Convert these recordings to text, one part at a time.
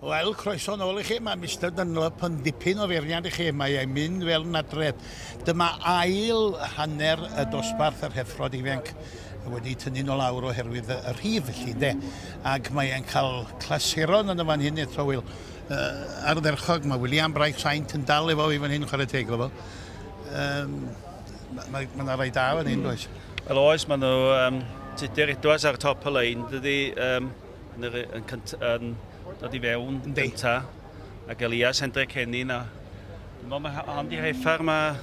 Wel, croeso nôl i chi. Mae Mr Dunlop yn dipyn o feirniad i chi. Mae e'n mynd fel nadred. Dyma ail hanner y dosbarth yr heffrod ifanc wedi tynnu nôl lawr oherwydd y rhif felly, de. Ac mae e'n cael clasuron yn y fan hyn eto, Wil. Ar dderchog, mae William Bright Saint yn dal efo i fan hyn chwarae teg efo. Mae yna rai da fan hyn, does? Wel oes, maen nhw tudur Edwards ar top y lein, dydy yn dod i fewn gynta, ac Elias Hendrik Hennin. Mae hon di heffar, mae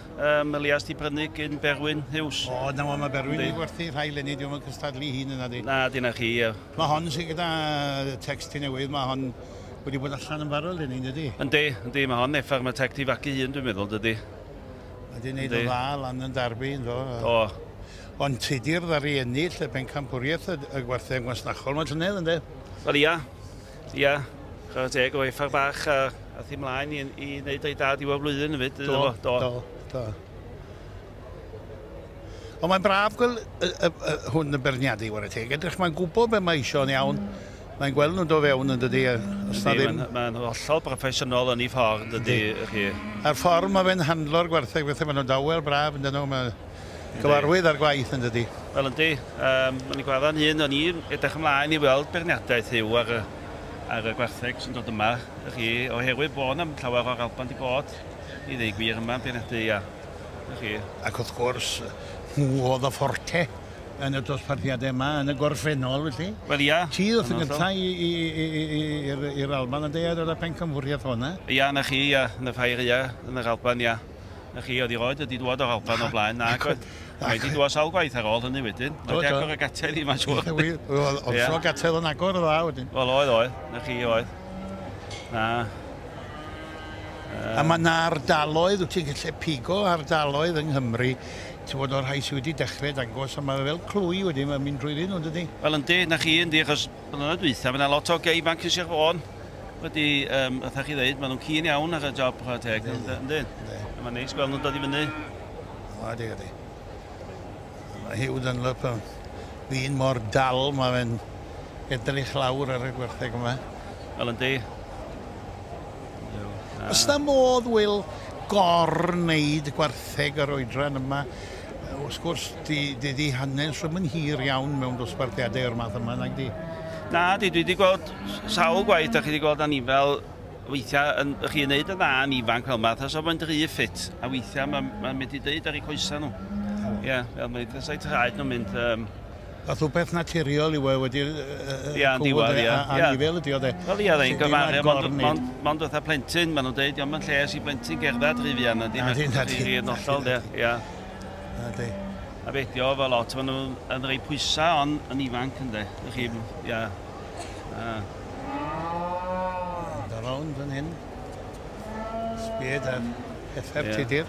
Elias di brynu gyn Berwyn Hughes. O, na mae Berwyn i gwerthu rhai lenni, diwm yn cystadlu hun yna di. Na, dyna chi, ie. Mae hon sy'n gyda text i newydd, mae hon wedi bod allan yn farol lenni, dydy? Yndi, mae hon heffar, mae teg di fagu hun, dwi'n meddwl, dydy. Mae di wneud o dda lan yn darbu, ynddo? O. Ond tydir ddari ennill y bencampwriaeth y gwerthau gwasnachol, mae'n llynedd, ynddo? Wel, ia. Chwarae teg o effar bach a thi mlaen i wneud ei dad i o'r flwyddyn hefyd. Do. Ond mae'n braf gweld hwn y berniadu, chwarae teg. Edrych mae'n gwybod be mae eisiau'n iawn. Mae'n gweld nhw'n do fewn yn dydy. Mae'n hollol proffesiynol yn ei ffordd yn dydy. A'r ffordd mae fe'n handlo'r gwerthau, beth maen nhw'n dawel braf yn dyn nhw. Gyfarwydd ar gwaith yn dydy. Wel yndi, mae'n ei gwadda'n hyn, o'n i'n edrych ymlaen i weld berniadaeth yw ar y gwertheg sy'n dod yma. Oherwydd bod yna llawer o'r Alban di bod i ddeu gwir yma berniadau, ia. Ac wrth gwrs, oedd y fforte yn y dosbarthiadau yma, yn y gorffennol, felly. Wel ia. Ti wrth yn gyntaf i'r Alban yn dweud oedd y pencamwriaeth hwnna? Ia, na chi, ia, yn y ffair, ia, yn yr Alban, ia. Na chi, oedd i roed wedi dod o'r Alban o blaen, na, mae wedi dod sawl gwaith ar ôl hynny wedyn. Mae wedi agor y gatel i, mae'n siŵr. Oedd tro gatel yn agor o dda wedyn. Wel, oedd, na chi oedd. Na. A mae yna ardaloedd, wyt ti'n gallu pigo ardaloedd yng Nghymru, ti'n bod o'r rhai sydd wedi dechrau dangos, a mae fel clwy wedi, mae'n mynd drwy ddyn nhw, dydy? Wel, yndi, na chi, yndi, achos blynyddoedd dwytha, mae yna lot o geifanc yn Sir Fôn wedi, ydych chi ddeud, maen nhw'n cyn iawn ar y job chwarae teg, yndi? Mae'n neis gweld nhw'n dod i fyny. O, ydi. Mae Hugh Dunlop yn ddyn mor dal, mae fe'n edrych lawr ar y gwertheg yma. Wel, yndi. Os na modd, Wil, gorwneud gwertheg yr oedran yma, wrth gwrs, di hanes rhywun yn hir iawn mewn dosbarthiadau o'r math yma, nag di? Na, dwi wedi gweld sawl gwaith, a chi wedi gweld anifel weithiau chi'n neud y dda yn ifanc fel math, os o'n dri ffit, a weithiau mae'n mynd i ddeud ar eu coesau nhw. Ie, fel mae'n dweud traed nhw'n mynd... Oedd rhywbeth naturiol i wedi cwbl anifel ydi o de. Wel ia, dde'n gymaru, mae'n dweud plentyn, maen nhw'n dweud, mae'n lles i plentyn gerdded rhyfi yna, di'n nollol, ia. A beidio fel lot, maen nhw'n rhoi pwysau ond yn ifanc yn de, ia. Rownd yn hyn. Sbied ar effer tydir.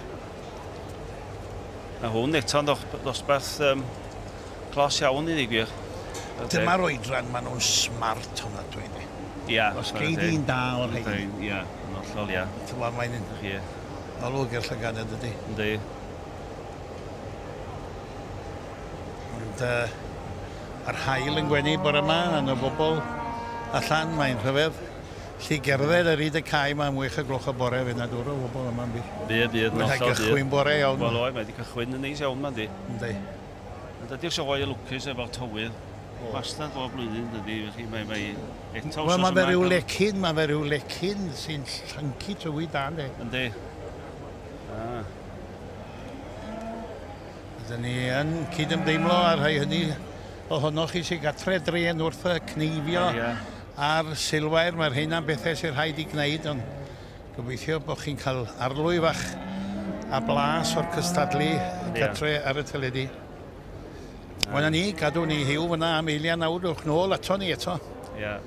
A hwn eto'n dosbarth clos iawn i ddigwyr. Dyma'r oedran, maen nhw'n smart hwnna dwi'n ei. Ia. Os gei di'n da o'r rhaid. Ia, yn ollol, ia. Tywa, mae'n olwg i'r llyganedd ydy. Yndi. Ond yr hael yn gwenu bore yma, yn y bobl allan, mae'n rhyfedd. Lly gerdded ar hyd y cae yma am wych y gloch y bore fe na dŵr o bobl yma. Bydd, nollol. Mae'n cychwyn bore iawn. Wel oed, mae wedi cychwyn yn neis iawn yma, di. Yndi. Dydy'r sioe y lwcus efo'r tywydd. Wastad bob blwyddyn, dydy. Wel, mae fe ryw lecyn sy'n llyncu tywy da, yndi. Yndi. Ydyn ni yn cydymdeimlo ar rhai hynny ohonoch chi sy'n gatre dren wrth y cneifio a'r silwair. Mae'r hynna'n bethau sy'n rhaid i gwneud, ond gobeithio bod chi'n cael arlwy fach a blas o'r cystadlu gatre ar y teledu. Wel, ni, gadw ni hiw fyna am eiliad nawr, wch nôl ato ni eto. Ia.